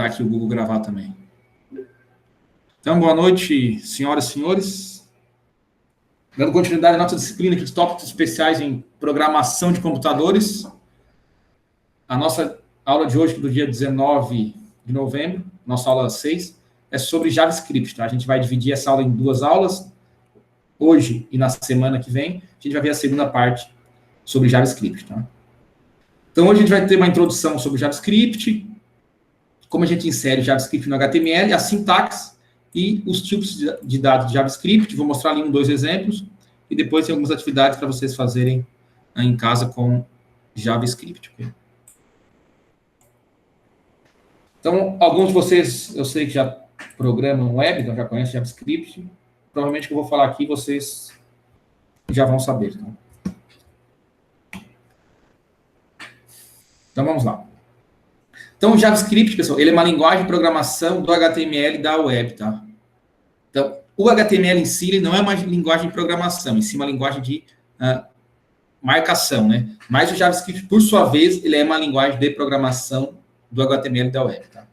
aqui o Google gravar também. Então, boa noite, senhoras e senhores. Dando continuidade à nossa disciplina aqui de tópicos especiais em programação de computadores. A nossa aula de hoje, do dia 19 de novembro, nossa aula 6, é sobre JavaScript. Tá? A gente vai dividir essa aula em duas aulas, hoje e na semana que vem. A gente vai ver a segunda parte sobre JavaScript. Tá? Então, hoje a gente vai ter uma introdução sobre JavaScript, como a gente insere JavaScript no HTML, a sintaxe e os tipos de dados de JavaScript. Vou mostrar ali dois exemplos, e depois tem algumas atividades para vocês fazerem em casa com JavaScript. Okay? Então, alguns de vocês, eu sei que já programam web, então já conhecem JavaScript. Provavelmente o que eu vou falar aqui, vocês já vão saber. Tá? Então, vamos lá. Então, o JavaScript, pessoal, ele é uma linguagem de programação do HTML da web, tá? Então, o HTML em si, ele não é uma linguagem de programação, em si uma linguagem de marcação, né? Mas o JavaScript, por sua vez, ele é uma linguagem de programação do HTML da web, tá?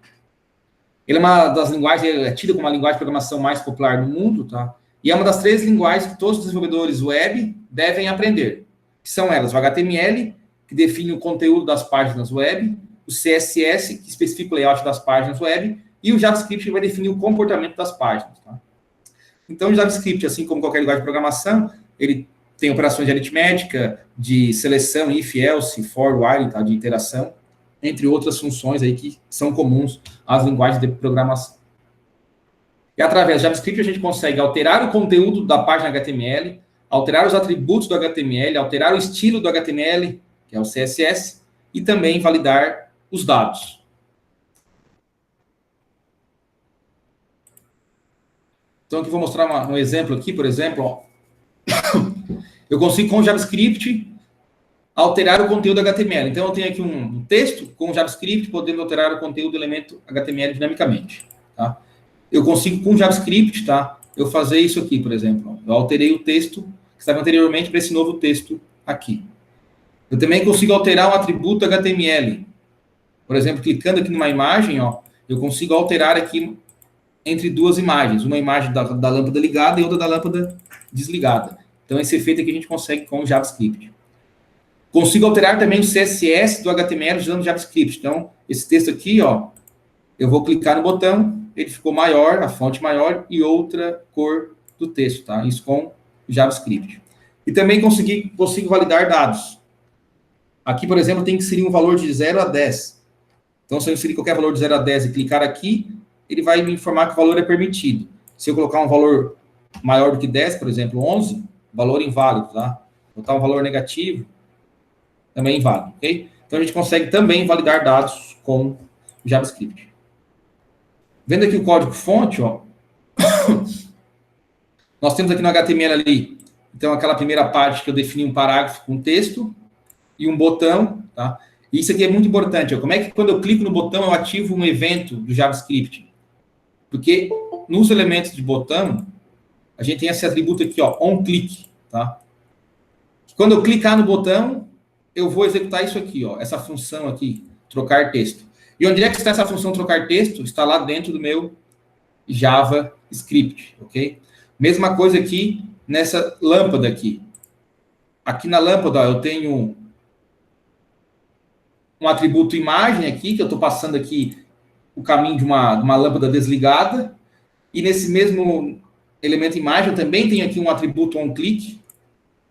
Ele é uma das linguagens, é tida como a linguagem de programação mais popular do mundo, tá? E é uma das 3 linguagens que todos os desenvolvedores web devem aprender. Que são elas, o HTML, que define o conteúdo das páginas web, o CSS, que especifica o layout das páginas web, e o JavaScript, que vai definir o comportamento das páginas. Tá? Então, o JavaScript, assim como qualquer linguagem de programação, ele tem operações de aritmética, de seleção, if, else, for, while, tá? De interação, entre outras funções aí que são comuns às linguagens de programação. E através do JavaScript, a gente consegue alterar o conteúdo da página HTML, alterar os atributos do HTML, alterar o estilo do HTML, que é o CSS, e também validar os dados. Então, aqui vou mostrar um exemplo aqui, por exemplo, ó. Eu consigo, com o JavaScript, alterar o conteúdo HTML. Então, eu tenho aqui um texto com JavaScript, podendo alterar o conteúdo do elemento HTML dinamicamente. Tá? Eu consigo, com JavaScript, tá? Eu fazer isso aqui, por exemplo. Eu alterei o texto que estava anteriormente para esse novo texto aqui. Eu também consigo alterar um atributo HTML. Por exemplo, clicando aqui numa imagem, ó, eu consigo alterar aqui entre duas imagens. Uma imagem da lâmpada ligada e outra da lâmpada desligada. Então, esse efeito aqui a gente consegue com o JavaScript. Consigo alterar também o CSS do HTML usando JavaScript. Então, esse texto aqui, ó, eu vou clicar no botão, ele ficou maior, a fonte maior e outra cor do texto, tá? Isso com o JavaScript. E também consigo validar dados. Aqui, por exemplo, tem que inserir um valor de 0 a 10. Então, se eu inserir qualquer valor de 0 a 10 e clicar aqui, ele vai me informar que o valor é permitido. Se eu colocar um valor maior do que 10, por exemplo, 11, valor inválido, tá? Botar um valor negativo, também inválido, ok? Então, a gente consegue também validar dados com o JavaScript. Vendo aqui o código-fonte, ó, nós temos aqui no HTML ali, então, aquela primeira parte que eu defini um parágrafo com texto e um botão, tá? E isso aqui é muito importante, ó. Como é que quando eu clico no botão eu ativo um evento do JavaScript? Porque nos elementos de botão, a gente tem esse atributo aqui, ó, onClick, tá? Quando eu clicar no botão, eu vou executar isso aqui, ó, essa função aqui, trocar texto. E onde é que está essa função trocar texto? Está lá dentro do meu JavaScript, ok? Mesma coisa aqui nessa lâmpada aqui. Aqui na lâmpada, ó, eu tenho um atributo imagem aqui, que eu estou passando aqui o caminho de uma lâmpada desligada, e nesse mesmo elemento imagem eu também tenho aqui um atributo onClick,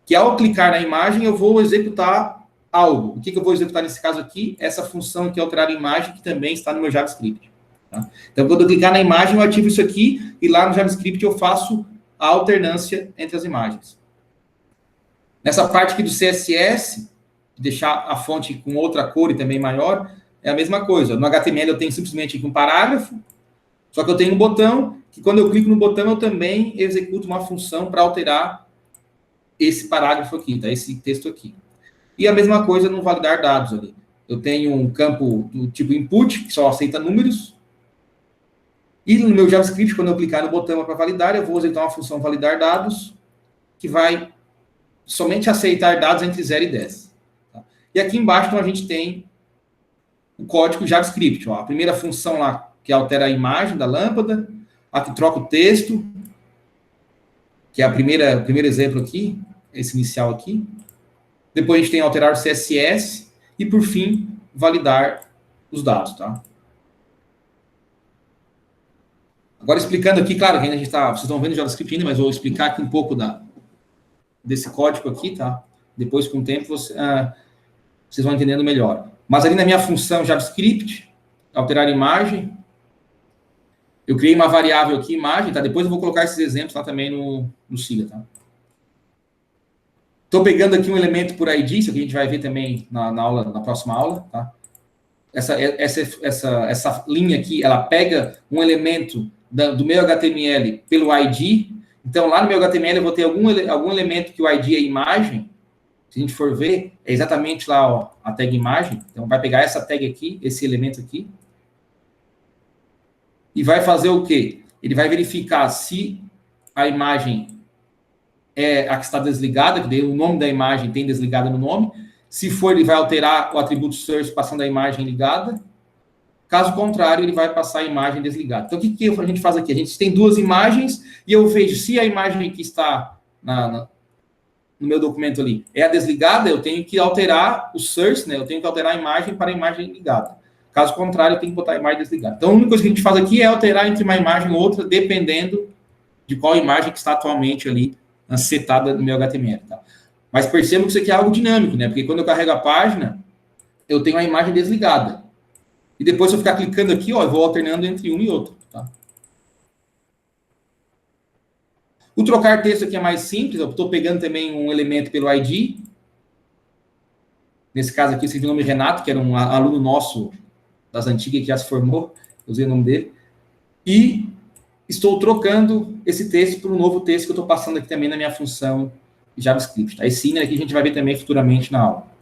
que ao clicar na imagem eu vou executar algo. O que eu vou executar nesse caso aqui? Essa função aqui, alterar a imagem, que também está no meu JavaScript. Tá? Então, quando eu clicar na imagem, eu ativo isso aqui, e lá no JavaScript eu faço a alternância entre as imagens. Nessa parte aqui do CSS, deixar a fonte com outra cor e também maior, é a mesma coisa. No HTML eu tenho simplesmente aqui um parágrafo, só que eu tenho um botão, que quando eu clico no botão eu também executo uma função para alterar esse parágrafo aqui, tá? Esse texto aqui. E a mesma coisa no validar dados ali. Eu tenho um campo do tipo input, que só aceita números, e no meu JavaScript, quando eu clicar no botão para validar, eu vou executar uma função validar dados, que vai somente aceitar dados entre 0 e 10. E aqui embaixo, então, a gente tem o código JavaScript. Ó. A primeira função lá, que altera a imagem da lâmpada, a que troca o texto, que é o primeiro exemplo aqui, esse inicial aqui. Depois a gente tem alterar o CSS e, por fim, validar os dados, tá? Agora, explicando aqui, claro, que ainda a gente tá, vocês estão vendo o JavaScript ainda, mas vou explicar aqui um pouco desse código aqui, tá? Depois, com o tempo, vocês vão entendendo melhor. Mas ali na minha função JavaScript, alterar imagem, eu criei uma variável aqui, imagem, tá? Depois eu vou colocar esses exemplos lá também no Siga, tá? Estou pegando aqui um elemento por ID, isso aqui a gente vai ver também na próxima aula, tá? Essa linha aqui, ela pega um elemento do meu HTML pelo ID. Então, lá no meu HTML eu vou ter algum elemento que o ID é imagem. Se a gente for ver, é exatamente lá, ó, a tag imagem. Então, vai pegar essa tag aqui, esse elemento aqui. E vai fazer o quê? Ele vai verificar se a imagem é a que está desligada, que daí o nome da imagem tem desligada no nome. Se for, ele vai alterar o atributo source passando a imagem ligada. Caso contrário, ele vai passar a imagem desligada. Então, o que a gente faz aqui? A gente tem duas imagens e eu vejo se a imagem que está no meu documento ali é a desligada, eu tenho que alterar o source, né? Eu tenho que alterar a imagem para a imagem ligada. Caso contrário, eu tenho que botar a imagem desligada. Então, a única coisa que a gente faz aqui é alterar entre uma imagem e outra, dependendo de qual imagem que está atualmente ali setada no meu HTML, tá? Mas perceba que isso aqui é algo dinâmico, né? Porque quando eu carrego a página, eu tenho a imagem desligada. E depois, se eu ficar clicando aqui, ó, eu vou alternando entre uma e outra, tá? O trocar texto aqui é mais simples. Eu estou pegando também um elemento pelo ID. Nesse caso aqui, eu escrevi o nome Renato, que era um aluno nosso das antigas que já se formou. Eu usei o nome dele. E estou trocando esse texto por um novo texto que eu estou passando aqui também na minha função JavaScript. Tá? Esse inner aqui a gente vai ver também futuramente na aula.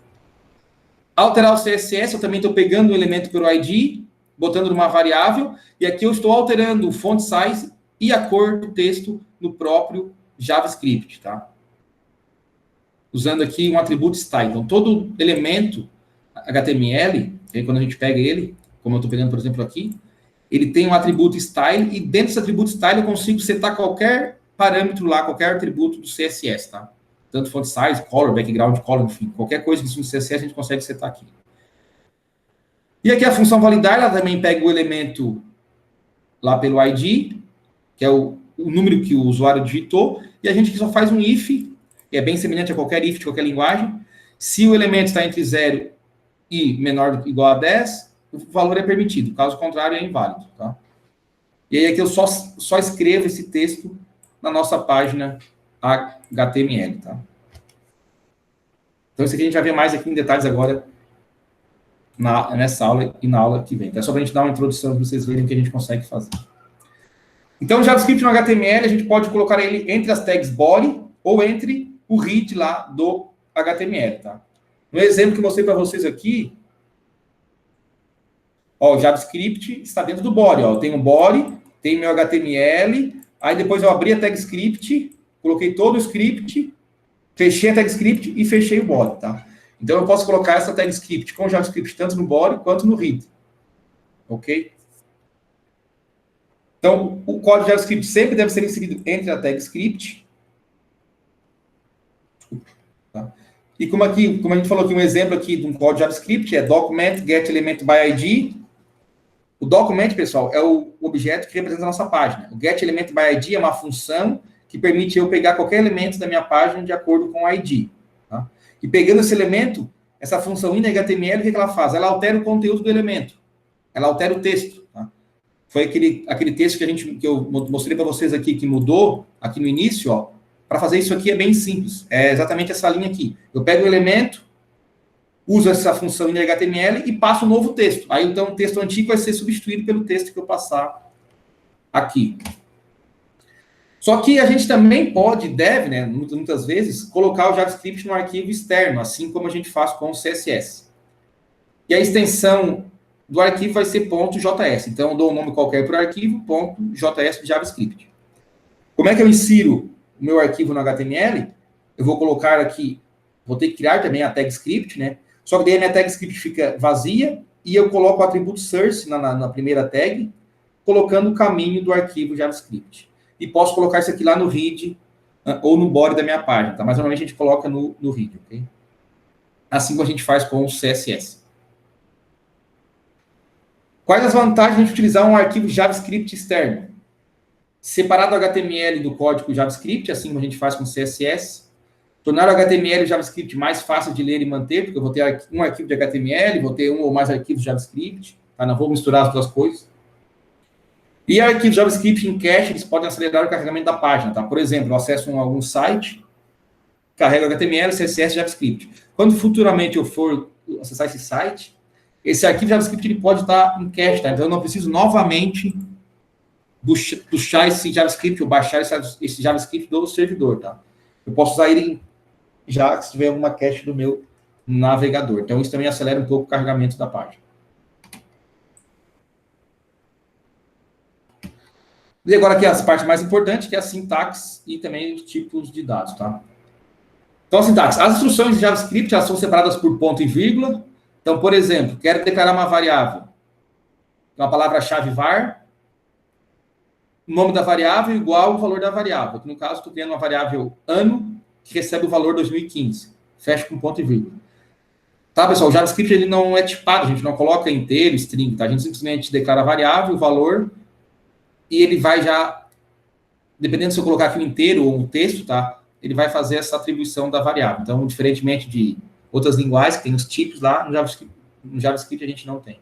Alterar o CSS, eu também estou pegando um elemento pelo ID, botando numa variável, e aqui eu estou alterando o font size e a cor do texto no próprio JavaScript, tá? Usando aqui um atributo style. Então, todo elemento HTML, quando a gente pega ele, como eu estou pegando, por exemplo, aqui, ele tem um atributo style, e dentro desse atributo style eu consigo setar qualquer parâmetro lá, qualquer atributo do CSS, tá? Tanto font size, color, background, color, enfim, qualquer coisa que isso no CSS a gente consegue setar aqui. E aqui a função validar, ela também pega o elemento lá pelo ID, que é o número que o usuário digitou, e a gente aqui só faz um if, que é bem semelhante a qualquer if de qualquer linguagem. Se o elemento está entre 0 e menor ou igual a 10, o valor é permitido, caso contrário é inválido, tá? E aí aqui eu só escrevo esse texto na nossa página HTML, tá? Então, isso aqui a gente vai ver mais aqui em detalhes agora nessa aula e na aula que vem. Então, é só para a gente dar uma introdução para vocês verem o que a gente consegue fazer. Então, o JavaScript no HTML, a gente pode colocar ele entre as tags body ou entre o read lá do HTML, tá? No exemplo que eu mostrei para vocês aqui, ó, o JavaScript está dentro do body, ó. Eu tenho o body, tem meu HTML, aí depois eu abri a tag script, coloquei todo o script, fechei a tag script e fechei o body, tá? Então, eu posso colocar essa tag script com JavaScript tanto no body quanto no read. Ok? Então, o código JavaScript sempre deve ser inserido entre a tag script. Tá? E como a gente falou aqui, um exemplo aqui de um código JavaScript é document get element by ID. O document, pessoal, é o objeto que representa a nossa página. O get element by ID é uma função que permite eu pegar qualquer elemento da minha página de acordo com o ID. Tá? E pegando esse elemento, essa função inHTML, o que ela faz? Ela altera o conteúdo do elemento. Ela altera o texto. Tá? Foi aquele texto que eu mostrei para vocês aqui, que mudou aqui no início, ó. Para fazer isso aqui é bem simples. É exatamente essa linha aqui. Eu pego o elemento, uso essa função inHTML e passo um novo texto. Aí, então, o texto antigo vai ser substituído pelo texto que eu passar aqui. Só que a gente também deve, né, muitas vezes, colocar o JavaScript no arquivo externo, assim como a gente faz com o CSS. E a extensão do arquivo vai ser .js. Então, eu dou um nome qualquer para o arquivo, .js de JavaScript. Como é que eu insiro o meu arquivo no HTML? Eu vou colocar aqui, vou ter que criar também a tag script, né? Só que daí a minha tag script fica vazia, e eu coloco o atributo source na primeira tag, colocando o caminho do arquivo JavaScript. E posso colocar isso aqui lá no read ou no body da minha página, tá? Mas normalmente a gente coloca no read, ok? Assim como a gente faz com o CSS. Quais as vantagens de utilizar um arquivo JavaScript externo? Separar do HTML do código JavaScript, assim como a gente faz com o CSS. Tornar o HTML e o JavaScript mais fácil de ler e manter, porque eu vou ter um arquivo de HTML, vou ter um ou mais arquivos de JavaScript, tá? Não vou misturar as duas coisas. E arquivos JavaScript em cache, eles podem acelerar o carregamento da página, tá? Por exemplo, eu acesso algum site, carrego HTML, CSS, JavaScript. Quando futuramente eu for acessar esse site, esse arquivo JavaScript ele pode estar em cache, tá? Então eu não preciso novamente puxar esse JavaScript ou baixar esse JavaScript do servidor, tá? Eu posso usar ele já se tiver alguma cache do meu navegador. Então isso também acelera um pouco o carregamento da página. E agora aqui as partes mais importantes, que é a sintaxe e também os tipos de dados, tá? Então, a sintaxe. As instruções de JavaScript elas são separadas por ponto e vírgula. Então, por exemplo, quero declarar uma variável. Uma palavra-chave var, o nome da variável igual ao valor da variável. Aqui, no caso, estou criando uma variável ano, que recebe o valor 2015. Fecha com ponto e vírgula. Tá, pessoal? O JavaScript ele não é tipado, a gente não coloca inteiro, string, tá? A gente simplesmente declara a variável, o valor, e ele vai já, dependendo se eu colocar aqui um inteiro ou um texto, tá? Ele vai fazer essa atribuição da variável. Então, diferentemente de outras linguagens, que tem os tipos lá, no JavaScript a gente não tem.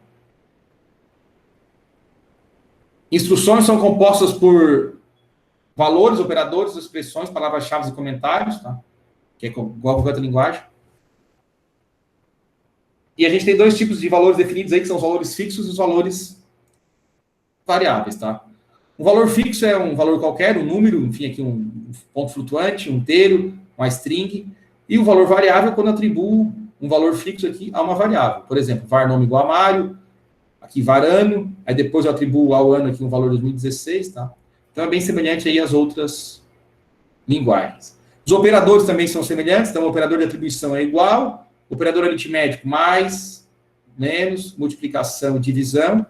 Instruções são compostas por valores, operadores, expressões, palavras-chave e comentários, tá? Que é igual a qualquer outra linguagem. E a gente tem dois tipos de valores definidos aí, que são os valores fixos e os valores variáveis, tá? Um valor fixo é um valor qualquer, um número, enfim, aqui um ponto flutuante, um inteiro, uma string. E o valor variável, quando eu atribuo um valor fixo aqui a uma variável. Por exemplo, var nome igual a Mário, aqui var ano, aí depois eu atribuo ao ano aqui um valor 2016, tá? Então é bem semelhante aí às outras linguagens. Os operadores também são semelhantes, então o operador de atribuição é igual, o operador aritmético mais, menos, multiplicação e divisão.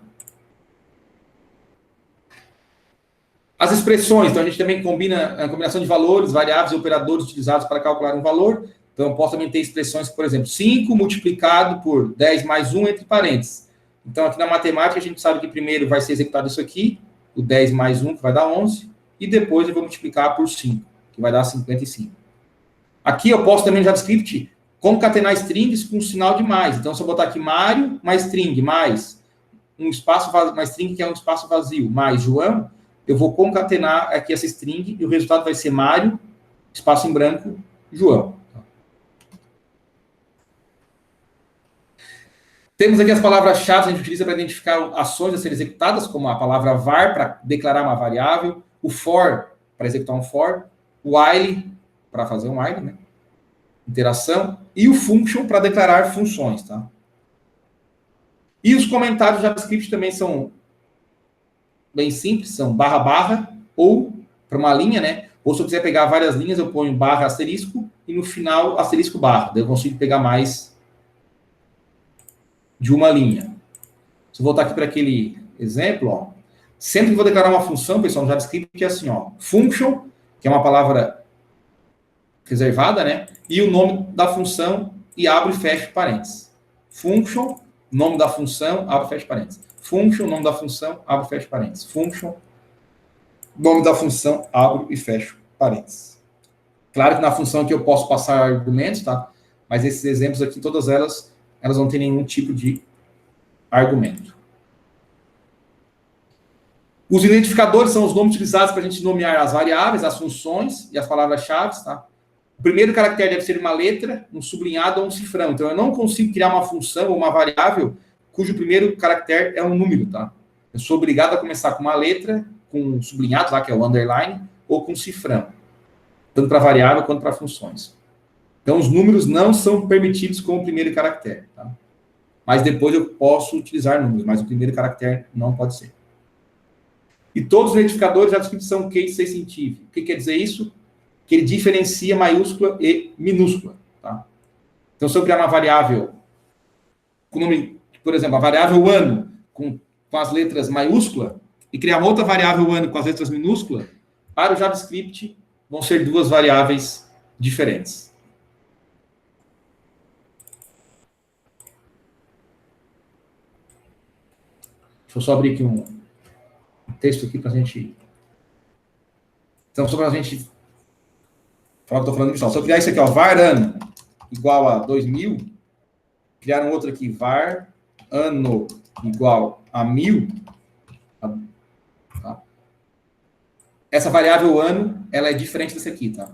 As expressões, então a gente também combina a combinação de valores, variáveis e operadores utilizados para calcular um valor. Então eu posso também ter expressões, por exemplo, 5 multiplicado por 10 mais 1 entre parênteses. Então aqui na matemática a gente sabe que primeiro vai ser executado isso aqui, o 10 mais 1, que vai dar 11, e depois eu vou multiplicar por 5, que vai dar 55. Aqui eu posso também no JavaScript concatenar strings com um sinal de mais. Então se eu botar aqui Mário mais string, mais um espaço vazio, mais string que é um espaço vazio, mais João, eu vou concatenar aqui essa string e o resultado vai ser Mário, espaço em branco, João. Temos aqui as palavras-chave que a gente utiliza para identificar ações a serem executadas, como a palavra var para declarar uma variável, o for para executar um for, o while para fazer um while, né? Interação, e o function para declarar funções, tá? E os comentários do JavaScript também são bem simples, são barra barra, ou para uma linha, né? Ou se eu quiser pegar várias linhas, eu ponho barra asterisco, e no final asterisco barra. Daí eu consigo pegar mais de uma linha. Se eu voltar aqui para aquele exemplo, ó, sempre que vou declarar uma função, pessoal, no JavaScript é assim, ó, function, que é uma palavra reservada, né? E o nome da função e abre e fecha parênteses. Function, nome da função, abre e fecha parênteses. Function, nome da função, abre e fecha parênteses. Function, nome da função, abro e fecho parênteses. Claro que na função aqui eu posso passar argumentos, tá? Mas esses exemplos aqui, todas elas não têm nenhum tipo de argumento. Os identificadores são os nomes utilizados para a gente nomear as variáveis, as funções e as palavras-chave, tá? O primeiro caractere deve ser uma letra, um sublinhado ou um cifrão. Então, eu não consigo criar uma função ou uma variável cujo primeiro caractere é um número, tá? Eu sou obrigado a começar com uma letra, com um sublinhado lá, que é o underline, ou com um cifrão. Tanto para variável quanto para funções. Então, os números não são permitidos como primeiro caractere, tá? Mas depois eu posso utilizar números, mas o primeiro caractere não pode ser. E todos os identificadores JavaScript são case sensitive. O que quer dizer isso? Que ele diferencia maiúscula e minúscula, tá? Então, se eu criar uma variável com nome por exemplo, a variável ano com as letras maiúsculas e criar uma outra variável ano com as letras minúsculas, para o JavaScript vão ser duas variáveis diferentes. Deixa eu só abrir aqui um texto aqui para a gente... Então, só para a gente falar o que eu estou falando, pessoal. Se eu criar isso aqui, ó, var ano igual a 2000, criar um outro aqui, var ano igual a 1000, tá? Essa variável ano, ela é diferente dessa aqui, tá?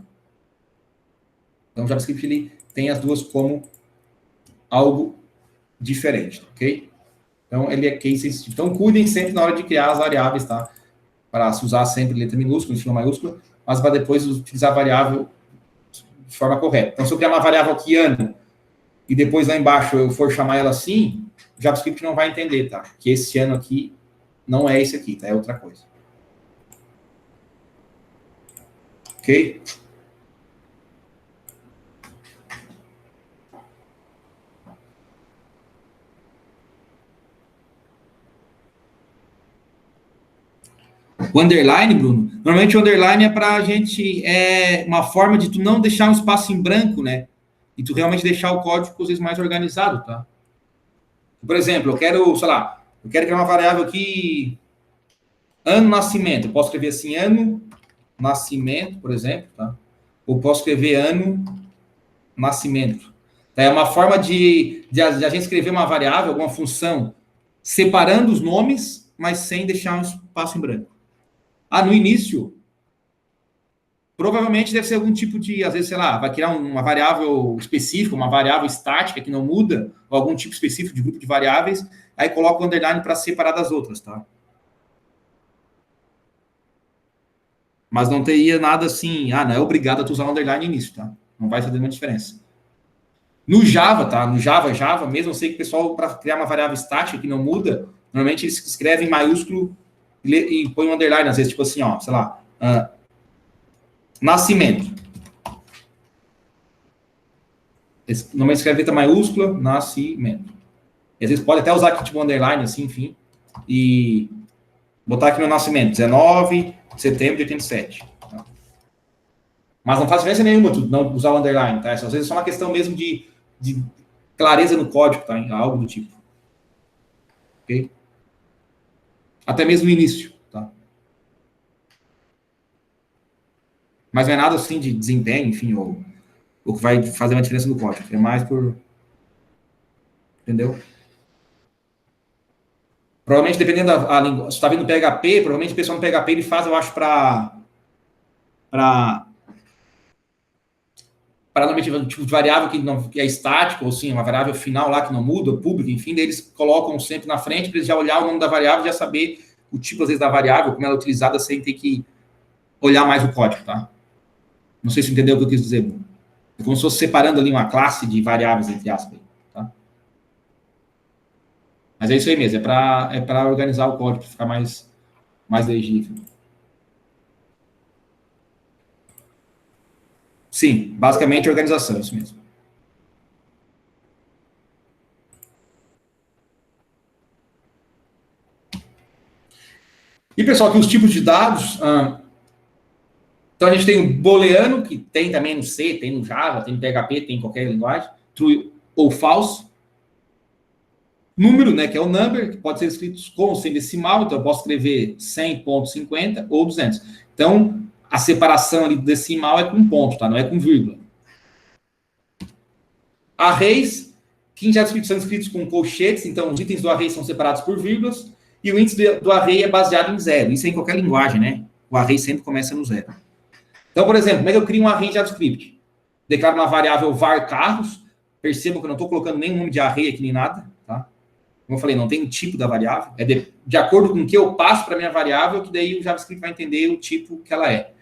Então, o JavaScript, ele tem as duas como algo diferente, ok? Então, ele é case sensitive. Então, cuidem sempre na hora de criar as variáveis, tá? Para se usar sempre letra minúscula, em maiúscula, mas para depois utilizar a variável de forma correta. Então, se eu criar uma variável aqui, ano, e depois lá embaixo eu for chamar ela assim, o JavaScript não vai entender, tá? Que esse ano aqui não é esse aqui, tá? É outra coisa. Ok? O underline, Bruno, normalmente o underline é para a gente, uma forma de tu não deixar um espaço em branco, né? E tu realmente deixar o código, às vezes, mais organizado, tá? Por exemplo, eu quero, sei lá, eu quero criar uma variável aqui, ano nascimento. Eu posso escrever assim, ano nascimento, por exemplo, tá? Ou posso escrever ano nascimento. É uma forma de a gente escrever uma variável, alguma função, separando os nomes, mas sem deixar um espaço em branco. No início, provavelmente deve ser algum tipo de, às vezes, sei lá, vai criar uma variável específica, uma variável estática que não muda, ou algum tipo específico de grupo de variáveis, aí coloca o underline para separar das outras, tá? Mas não teria nada assim, não é obrigado a tu usar o underline no início, tá? Não vai fazer nenhuma diferença. No Java, tá? No Java mesmo, eu sei que o pessoal, para criar uma variável estática que não muda, normalmente eles escrevem em maiúsculo e põe um underline, às vezes, tipo assim, ó, sei lá, nascimento. Normalmente escreve letra maiúscula, nascimento. E às vezes pode até usar aqui, tipo, um underline, assim, enfim, e botar aqui meu nascimento, 19 de setembro de 87. Tá? Mas não faz diferença nenhuma tu não usar o underline, tá? Às vezes é só uma questão mesmo de clareza no código, tá? Algo do tipo. Ok? Até mesmo no início, tá? Mas não é nada assim de desempenho, enfim, ou que vai fazer uma diferença no código. É mais por... Entendeu? Provavelmente, dependendo da língua, se está vendo PHP, provavelmente o pessoal no PHP ele faz, eu acho, para normalmente um tipo de variável que é estático, ou sim, uma variável final lá que não muda, pública, enfim, daí eles colocam sempre na frente para eles já olhar o nome da variável e já saber o tipo, às vezes, da variável, como ela é utilizada, sem ter que olhar mais o código, tá? Não sei se entendeu o que eu quis dizer. É como se fosse separando ali uma classe de variáveis, entre aspas, tá? Mas é isso aí mesmo, é para organizar o código, para ficar mais legível. Sim, basicamente organização, isso mesmo. E, pessoal, aqui os tipos de dados. Então, a gente tem o booleano, que tem também no C, tem no Java, tem no PHP, tem em qualquer linguagem. True ou false. Número, né, que é o number, que pode ser escrito com ou sem decimal. Então, eu posso escrever 100.50 ou 200. Então, a separação ali do decimal é com ponto, tá? Não é com vírgula. Arrays, que em JavaScript são escritos com colchetes. Então, os itens do array são separados por vírgulas. E o índice do array é baseado em zero. Isso é em qualquer linguagem, né? O array sempre começa no zero. Então, por exemplo, como é que eu crio um array em JavaScript? Declaro uma variável var carros. Percebam que eu não estou colocando nenhum nome de array aqui nem nada, tá? Como eu falei, não tem o tipo da variável. É de acordo com o que eu passo para a minha variável, que daí o JavaScript vai entender o tipo que ela é.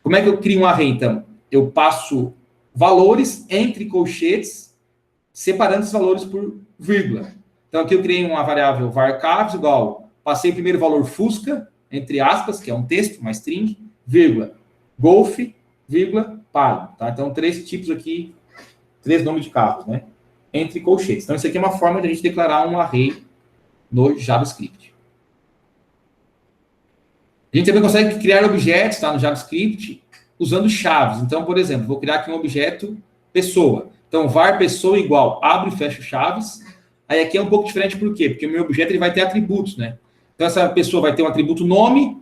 Como é que eu crio um array, então? Eu passo valores entre colchetes, separando os valores por vírgula. Então, aqui eu criei uma variável var carros igual, passei o primeiro valor fusca, entre aspas, que é um texto, uma string, vírgula, golf, vírgula, palio. Tá? Então, 3 tipos aqui, 3 nomes de carros, né? entre colchetes. Então, isso aqui é uma forma de a gente declarar um array no JavaScript. A gente também consegue criar objetos, tá, no JavaScript usando chaves. Então, por exemplo, vou criar aqui um objeto pessoa. Então, var pessoa igual, abre e fecha chaves. Aí aqui é um pouco diferente, por quê? Porque o meu objeto ele vai ter atributos, né? Então, essa pessoa vai ter um atributo nome,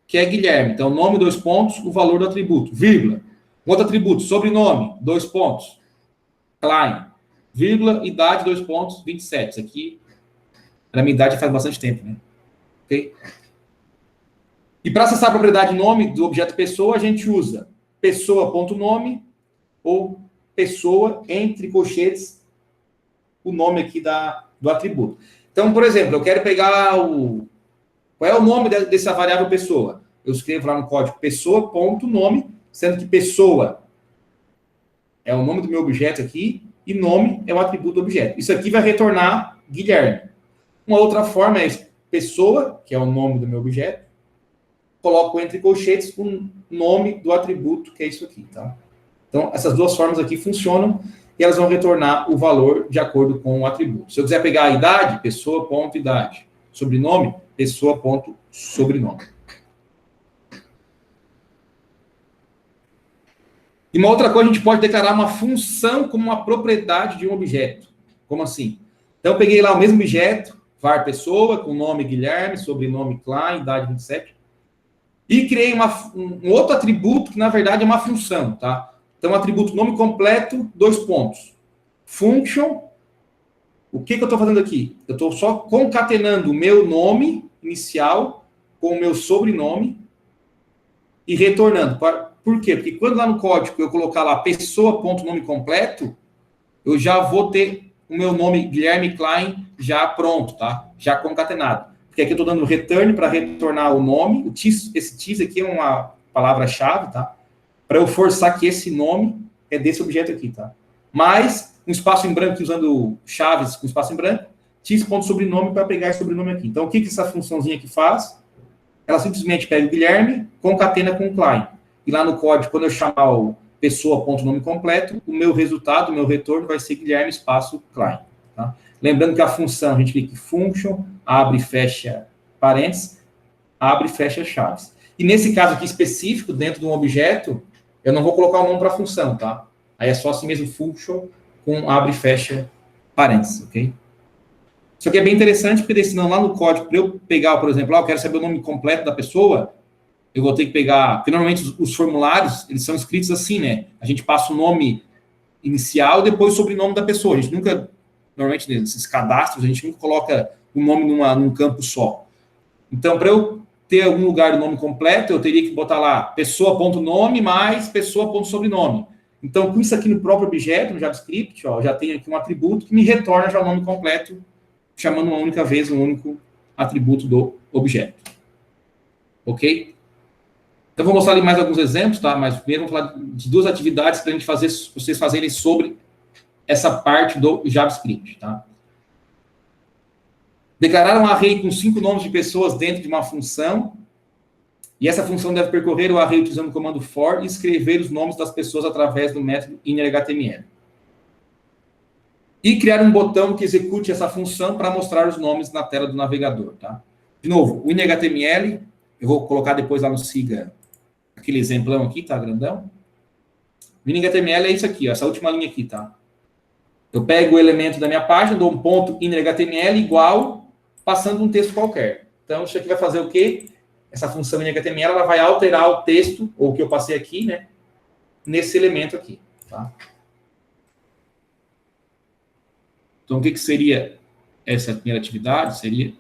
que é Guilherme. Então, nome, 2 pontos, o valor do atributo, vírgula. Outro atributo, sobrenome, 2 pontos, Klein, vírgula, idade, 2 pontos, 27. Isso aqui, na minha idade, faz bastante tempo, né? Ok? E para acessar a propriedade nome do objeto pessoa, a gente usa pessoa.nome ou pessoa, entre colchetes, o nome aqui do atributo. Então, por exemplo, eu quero pegar qual é o nome dessa variável pessoa? Eu escrevo lá no código pessoa.nome, sendo que pessoa é o nome do meu objeto aqui e nome é o atributo do objeto. Isso aqui vai retornar Guilherme. Uma outra forma é pessoa, que é o nome do meu objeto, coloco entre colchetes o nome do atributo, que é isso aqui, tá? Então, essas duas formas aqui funcionam e elas vão retornar o valor de acordo com o atributo. Se eu quiser pegar a idade, pessoa.idade. Sobrenome, pessoa.sobrenome. E uma outra coisa, a gente pode declarar uma função como uma propriedade de um objeto. Como assim? Então, eu peguei lá o mesmo objeto, var pessoa, com nome Guilherme, sobrenome Klein, idade 27, e criei um outro atributo que, na verdade, é uma função, tá? Então, atributo nome completo, 2 pontos. Function, o que eu estou fazendo aqui? Eu estou só concatenando o meu nome inicial com o meu sobrenome e retornando. Por quê? Porque quando lá no código eu colocar lá pessoa.nome completo, eu já vou ter o meu nome Guilherme Klein já pronto, tá? Já concatenado. Porque aqui eu estou dando return para retornar o nome. Esse tis aqui é uma palavra-chave, tá? Para eu forçar que esse nome é desse objeto aqui, tá? Mais um espaço em branco usando chaves com espaço em branco, tis.sobrenome para pegar esse sobrenome aqui. Então, o que essa funçãozinha aqui faz? Ela simplesmente pega o Guilherme, concatena com o Klein. E lá no código, quando eu chamar o pessoa.nome completo, o meu resultado, o meu retorno vai ser Guilherme espaço Klein. Tá? Lembrando que a função, a gente clica em function, abre e fecha parênteses, abre e fecha chaves. E nesse caso aqui específico, dentro de um objeto, eu não vou colocar o nome para a função, tá? Aí é só assim mesmo, function, com abre e fecha parênteses, ok? Isso aqui é bem interessante, porque senão lá no código, para eu pegar, por exemplo, eu quero saber o nome completo da pessoa, eu vou ter que pegar, porque normalmente os formulários, eles são escritos assim, né? A gente passa o nome inicial, depois o sobrenome da pessoa. A gente nunca, normalmente nesses cadastros, a gente nunca coloca o nome num campo só. Então, para eu ter algum lugar do nome completo, eu teria que botar lá pessoa.nome mais pessoa.sobrenome. Então, com isso aqui no próprio objeto, no JavaScript, ó, já tenho aqui um atributo que me retorna já o nome completo, chamando uma única vez um único atributo do objeto. Ok? Então, vou mostrar ali mais alguns exemplos, tá? Mas primeiro vamos falar de duas atividades para a gente fazer, vocês fazerem sobre essa parte do JavaScript, tá? Declarar um array com 5 nomes de pessoas dentro de uma função, e essa função deve percorrer o array utilizando o comando for e escrever os nomes das pessoas através do método innerHTML. E criar um botão que execute essa função para mostrar os nomes na tela do navegador, tá? De novo, o innerHTML, eu vou colocar depois lá no Siga aquele exemplão aqui, tá, grandão? O innerHTML é isso aqui, ó, essa última linha aqui, tá? Eu pego o elemento da minha página, dou um ponto innerHTML igual, passando um texto qualquer. Então, isso aqui vai fazer o quê? Essa função innerHTML, ela vai alterar o texto, ou o que eu passei aqui, né? Nesse elemento aqui, tá? Então, o que seria essa primeira atividade? Seria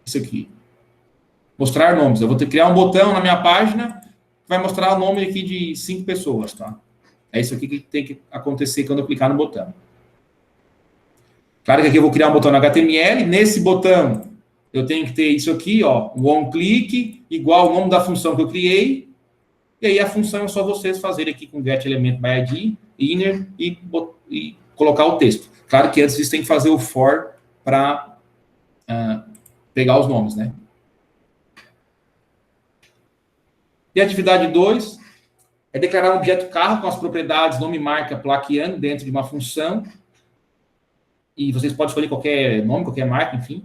isso aqui. Mostrar nomes. Eu vou ter que criar um botão na minha página que vai mostrar o nome aqui de 5 pessoas, tá? É isso aqui que tem que acontecer quando eu clicar no botão. Claro que aqui eu vou criar um botão no HTML. Nesse botão, eu tenho que ter isso aqui, ó, o onClick, igual o nome da função que eu criei. E aí a função é só vocês fazerem aqui com getElementById, inner, e colocar o texto. Claro que antes vocês têm que fazer o for para pegar os nomes, né? E a atividade 2, é declarar um objeto carro com as propriedades nome, marca, placa e ano dentro de uma função. E vocês podem escolher qualquer nome, qualquer marca, enfim.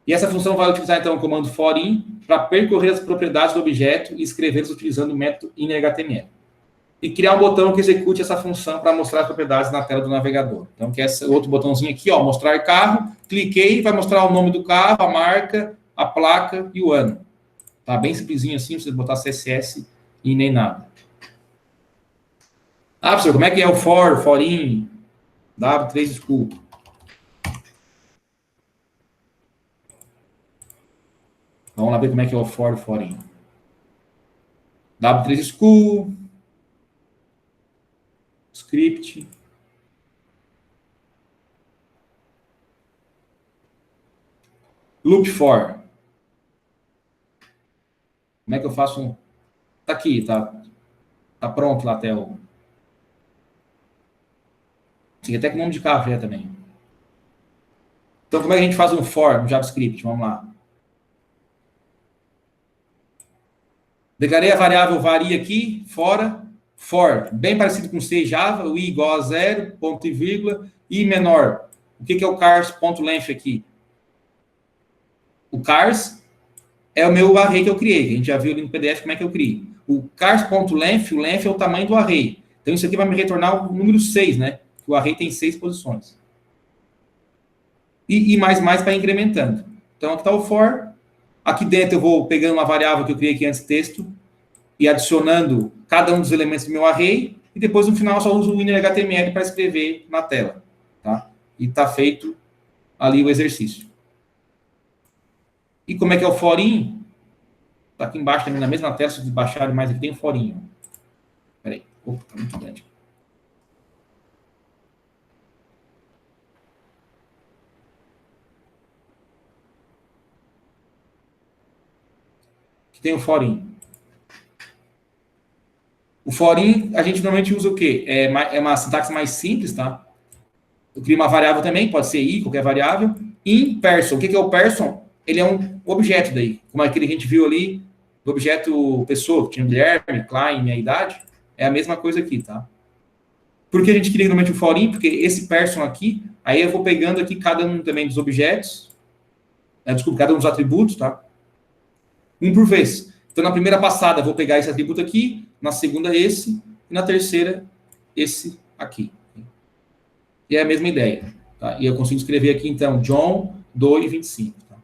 E essa função vai utilizar, então, o comando for_in para percorrer as propriedades do objeto e escrevê-los utilizando o método inner.html. E criar um botão que execute essa função para mostrar as propriedades na tela do navegador. Então, que é esse outro botãozinho aqui, ó, mostrar carro. Cliquei, vai mostrar o nome do carro, a marca, a placa e o ano. Tá bem simplesinho assim, não precisa botar CSS e nem nada. Ah, professor, como é que é o for_in, W3School? Vamos lá ver como é que é o for_in. W3School, script, loop for. Como é que eu faço um... Tá aqui, tá pronto lá até o... Tem até com nome de carro já também. Então, como é que a gente faz um for no JavaScript? Vamos lá. Declarei a variável varia aqui, fora, for, bem parecido com C e Java, o i igual a 0, ponto e vírgula, i menor. O que é o cars.length aqui? O cars é o meu array que eu criei, que a gente já viu ali no PDF como é que eu criei. O cars.length, o length é o tamanho do array. Então, isso aqui vai me retornar o número 6, né? O array tem 6 posições. E mais para incrementando. Então, aqui está o for. Aqui dentro eu vou pegando uma variável que eu criei aqui antes, texto, e adicionando cada um dos elementos do meu array, e depois no final eu só uso o inner.html para escrever na tela. Tá? E está feito ali o exercício. E como é que é o for_in? Está aqui embaixo também, na mesma tela, se vocês baixarem mais aqui, tem o for_in. Espera aí. Opa, está muito grande. Aqui tem o for_in. O for_in, a gente normalmente usa o quê? É uma sintaxe mais simples, tá? Eu crio uma variável também, pode ser i, qualquer variável. In person. O que é o person? Ele é um objeto daí. Como aquele que a gente viu ali, do objeto pessoa, que tinha Guilherme, Klein, minha idade. É a mesma coisa aqui, tá? Por que a gente cria normalmente o for_in? Porque esse person aqui, aí eu vou pegando aqui cada um também dos objetos. Desculpa, cada um dos atributos, tá? Um por vez. Então, na primeira passada, eu vou pegar esse atributo aqui, na segunda, esse, e na terceira, esse aqui. E é a mesma ideia. Tá? E eu consigo escrever aqui, então, John 2,25. Tá?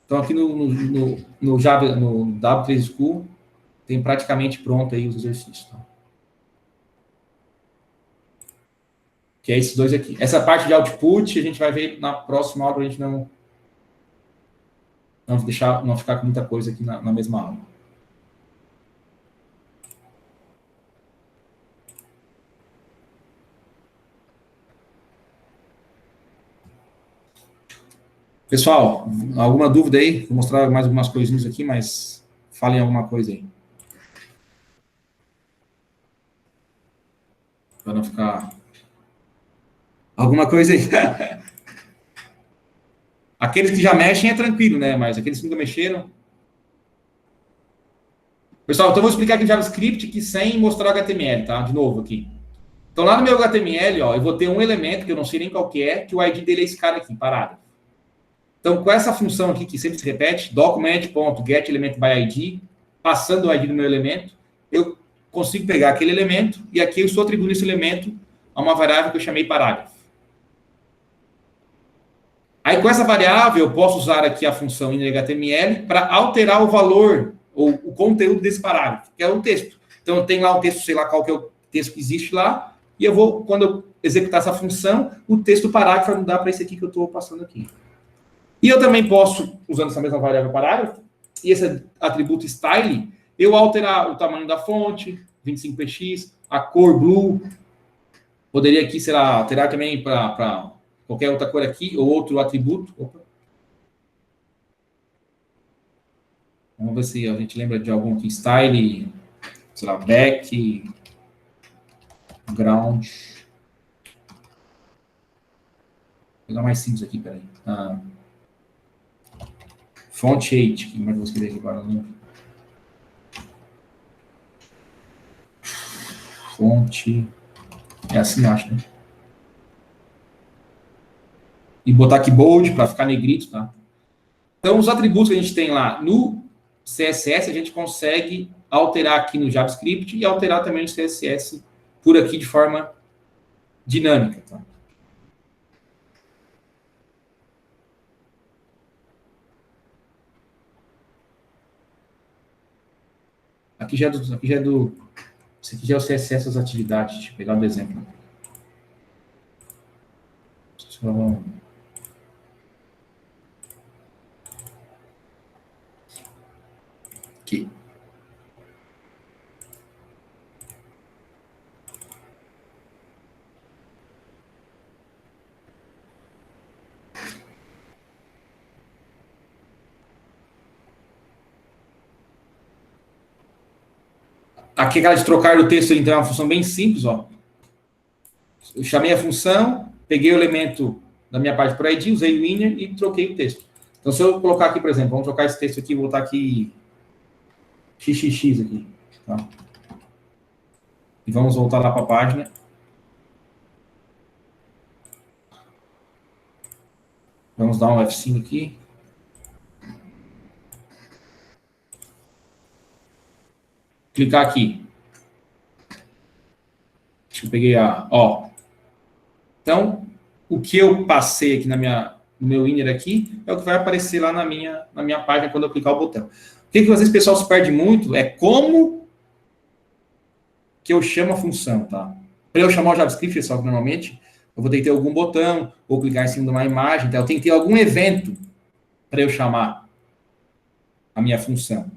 Então, aqui no Java, no W3School, tem praticamente pronto aí os exercícios. Tá? Que é esses dois aqui. Essa parte de output, a gente vai ver na próxima aula, para a gente não ficar com muita coisa aqui na mesma aula. Pessoal, alguma dúvida aí? Vou mostrar mais algumas coisinhas aqui, mas falem alguma coisa aí. Para não ficar... Alguma coisa aí. Aqueles que já mexem é tranquilo, né? Mas aqueles que nunca mexeram... Pessoal, então eu vou explicar aqui o JavaScript aqui sem mostrar o HTML, tá? De novo aqui. Então lá no meu HTML, ó, eu vou ter um elemento que eu não sei nem qual que o ID dele é esse cara aqui, parado. Então, com essa função aqui, que sempre se repete, document.getElementById, passando o ID do meu elemento, eu consigo pegar aquele elemento, e aqui eu estou atribuindo esse elemento a uma variável que eu chamei parágrafo. Aí, com essa variável, eu posso usar aqui a função inner.html para alterar o valor, ou o conteúdo desse parágrafo, que é um texto. Então, eu tenho lá um texto, sei lá qual que é o texto que existe lá, e eu vou, quando eu executar essa função, o texto do parágrafo vai mudar para esse aqui que eu estou passando aqui. E eu também posso, usando essa mesma variável parágrafo, e esse atributo style, eu alterar o tamanho da fonte, 25px, a cor blue, poderia aqui, sei lá, alterar também para qualquer outra cor aqui, ou outro atributo. Opa. Vamos ver se a gente lembra de algum aqui, style, sei lá, back, ground. Vou pegar mais simples aqui, peraí. Font 8, que mais vou escrever aqui agora, não lembro. fonte, é assim, acho, né? E botar aqui bold para ficar negrito, tá? Então, os atributos que a gente tem lá no CSS, a gente consegue alterar aqui no JavaScript e alterar também no CSS por aqui de forma dinâmica, tá? Aqui já é do, esse aqui já é o CSS das atividades. Deixa eu pegar um exemplo. Só... Aqui. Aqui, aquela de trocar o texto, então, é uma função bem simples, ó. Eu chamei a função, peguei o elemento da minha parte por ID, usei o inner e troquei o texto. Então, se eu colocar aqui, por exemplo, vamos trocar esse texto aqui, vou botar aqui xxx aqui, tá? E vamos voltar lá para a página. Vamos dar um F5 aqui. Clicar aqui. Acho que eu peguei a... Ó. Então, o que eu passei aqui no meu inner aqui é o que vai aparecer lá na minha página quando eu clicar o botão. O que às vezes o pessoal se perde muito é como que eu chamo a função, tá? Para eu chamar o JavaScript, pessoal, normalmente, eu vou ter que ter algum botão, ou clicar em cima de uma imagem, tá? Eu tenho que ter algum evento para eu chamar a minha função.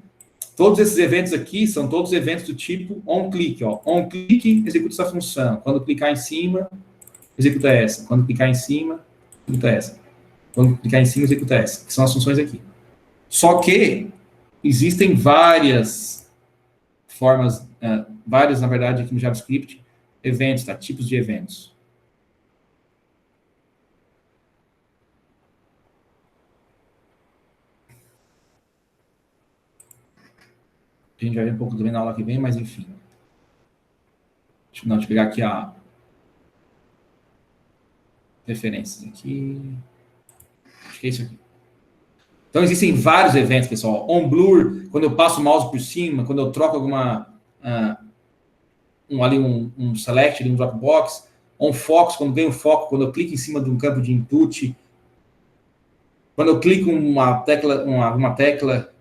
Todos esses eventos aqui são todos eventos do tipo onClick, ó. OnClick executa essa função. Quando clicar em cima, executa essa. Quando clicar em cima, executa essa. Quando clicar em cima, executa essa. Que são as funções aqui. Só que existem várias formas, várias, na verdade, aqui no JavaScript, eventos, tá? Tipos de eventos. A gente vai ver um pouco também na aula que vem, mas enfim. Deixa eu pegar aqui a referências aqui. Acho que é isso aqui. Então, existem vários eventos, pessoal. OnBlur, quando eu passo o mouse por cima, quando eu troco alguma... um select, um Dropbox. OnFocus, quando ganho foco, quando eu clico em cima de um campo de input. Quando eu clico uma tecla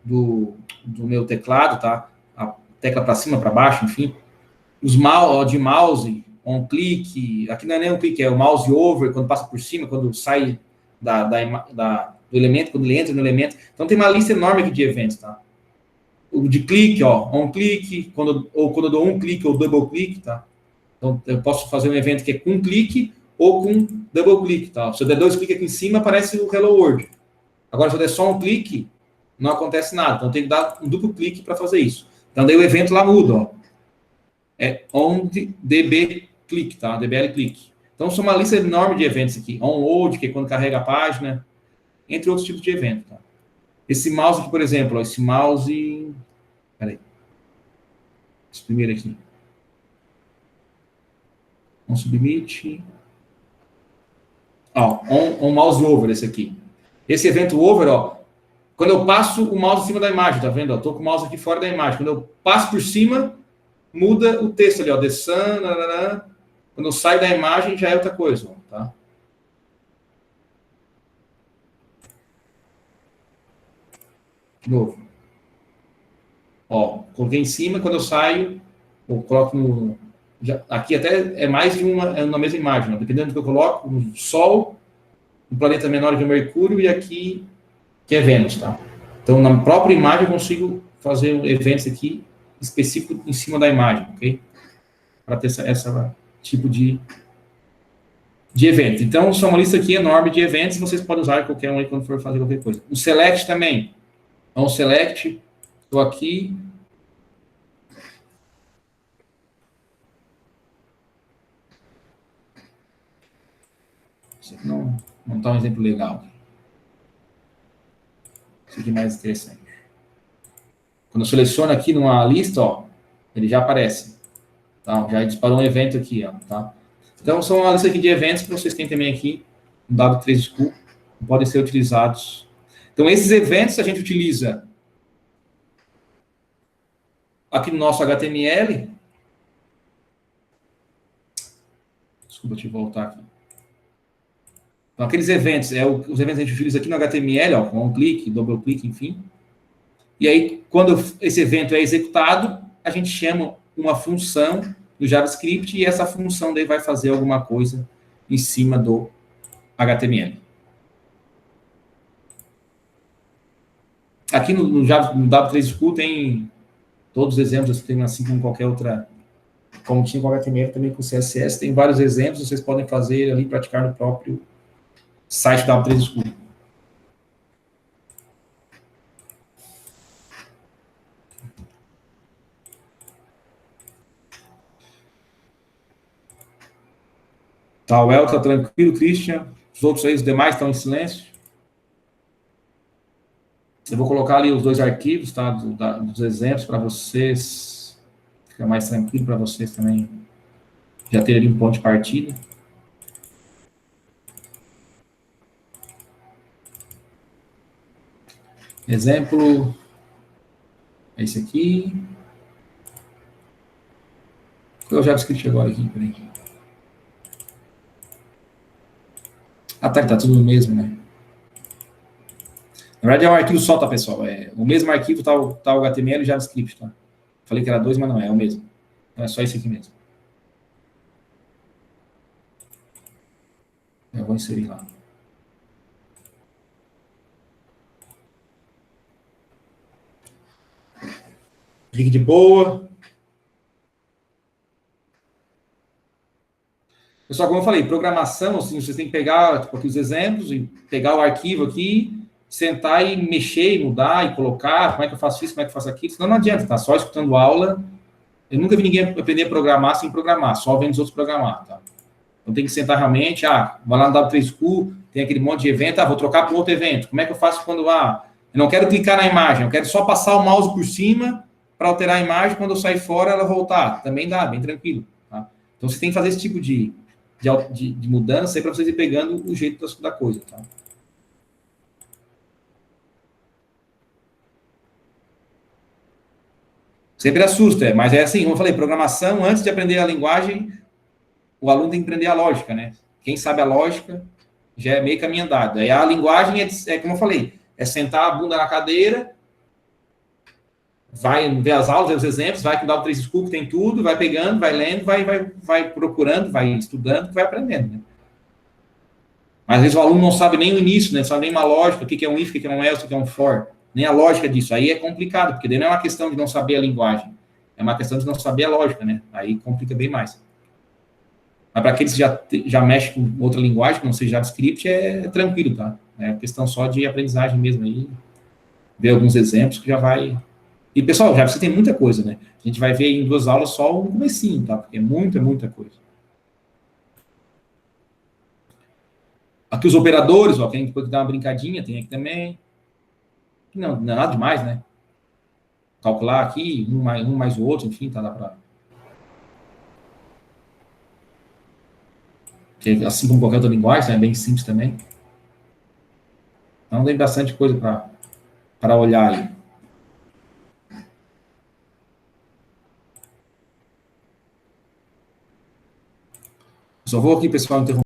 do meu teclado, tá? A tecla para cima, para baixo, enfim. Os de mouse, OnClick, aqui não é nem um clique, é o mouse over, quando passa por cima, quando sai do elemento, quando ele entra no elemento. Então, tem uma lista enorme aqui de eventos, tá? O de clique, ó, OnClick, quando eu dou um clique ou double click, tá? Então, eu posso fazer um evento que é com clique ou com double click, tá? Se eu der 2 cliques aqui em cima, aparece o Hello World. Agora, se eu der só um clique, não acontece nada. Então, eu tenho que dar um duplo clique para fazer isso. Então, daí o evento lá muda, ó. É onDBClick, tá? DBL click. Então, são uma lista enorme de eventos aqui. OnLoad, que é quando carrega a página, entre outros tipos de eventos, tá? Esse mouse aqui, por exemplo, ó, esse mouse... Peraí. Esse primeiro aqui. OnSubmit. Ó, on mouse over, esse aqui. Esse evento over, ó, quando eu passo o mouse em cima da imagem, tá vendo? Estou com o mouse aqui fora da imagem. Quando eu passo por cima, muda o texto ali, ó. The sun, nanana. Quando eu saio da imagem, já é outra coisa, ó, tá? De novo. Ó, coloquei em cima, quando eu saio, eu coloco no... aqui até é mais de uma, na mesma imagem, ó. Dependendo do que eu coloco, o Sol, um planeta menor que o Mercúrio, e aqui, que é Vênus, tá? Então, na própria imagem, eu consigo fazer eventos aqui específicos em cima da imagem, ok? Para ter essa tipo de evento. Então, são uma lista aqui enorme de eventos, vocês podem usar qualquer um aí quando for fazer qualquer coisa. O select também. Então, select, estou aqui. Não está um exemplo legal. Isso aqui é mais interessante. Quando eu seleciono aqui numa lista, ó, ele já aparece. Tá? Já disparou um evento aqui, ó, tá? Então, são uma lista aqui de eventos que vocês têm também aqui no W3School, que podem ser utilizados. Então, esses eventos a gente utiliza aqui no nosso HTML. Desculpa, deixa eu voltar aqui. Então, aqueles eventos, os eventos que a gente utiliza aqui no HTML, ó, com um clique, double clique, enfim. E aí, quando esse evento é executado, a gente chama uma função do JavaScript e essa função daí vai fazer alguma coisa em cima do HTML. Aqui no W3School tem todos os exemplos, tem assim como qualquer outra, como tinha com o HTML também com o CSS, tem vários exemplos, vocês podem fazer ali, praticar no próprio site da W3School. Tá, o El tá tranquilo, Christian. Os outros aí, os demais estão em silêncio. Eu vou colocar ali os dois arquivos, tá? Dos exemplos para vocês. Fica mais tranquilo para vocês também já terem ali um ponto de partida. Exemplo. É esse aqui. Qual é o JavaScript agora aqui? Peraí. Ah, tá tudo no mesmo, né? Na verdade é um arquivo só, tá, pessoal? É o mesmo arquivo, tá o HTML e o JavaScript, tá? Falei que era dois, mas não é, é o mesmo. Então é só esse aqui mesmo. Eu vou inserir lá. Fique de boa. Pessoal, como eu falei, programação, assim, vocês têm que pegar tipo, aqui os exemplos e pegar o arquivo aqui, sentar e mexer, e mudar e colocar, como é que eu faço isso, como é que eu faço aquilo, senão não adianta, tá? Só escutando aula. Eu nunca vi ninguém aprender a programar sem programar, só vendo os outros programar, tá? Então tem que sentar realmente, vai lá no W3School, tem aquele monte de evento, vou trocar para outro evento. Como é que eu faço quando, eu não quero clicar na imagem, eu quero só passar o mouse por cima para alterar a imagem, quando eu sair fora ela voltar. Também dá, bem tranquilo, tá? Então você tem que fazer esse tipo de mudança aí para vocês ir pegando o jeito da coisa, tá? Sempre assusta, mas é assim, como eu falei, programação, antes de aprender a linguagem, o aluno tem que aprender a lógica, né? Quem sabe a lógica já é meio caminho andado. Aí a linguagem como eu falei, é sentar a bunda na cadeira, vai ver as aulas, ver os exemplos, vai com o W3School, que tem tudo, vai pegando, vai lendo, vai procurando, vai estudando, vai aprendendo, né? Mas às vezes o aluno não sabe nem o início, né? Não sabe nem uma lógica, o que é um if, o que é um else, o que é um for, nem a lógica disso. Aí é complicado, porque daí não é uma questão de não saber a linguagem, é uma questão de não saber a lógica, né? Aí complica bem mais. Mas para aqueles que já mexem com outra linguagem, que não seja JavaScript, é tranquilo, tá? É questão só de aprendizagem mesmo aí, ver alguns exemplos que já vai. E, pessoal, já você tem muita coisa, né? A gente vai ver em 2 aulas só um comecinho, tá? Porque é muita coisa. Aqui os operadores, ó, quem depois dar uma brincadinha, tem aqui também. Não é nada demais, né? Calcular aqui, um mais o outro, enfim, tá? Dá pra. Assim como qualquer outra linguagem, né? É bem simples também. Então tem bastante coisa para olhar aí. Só vou aqui, pessoal, interromper.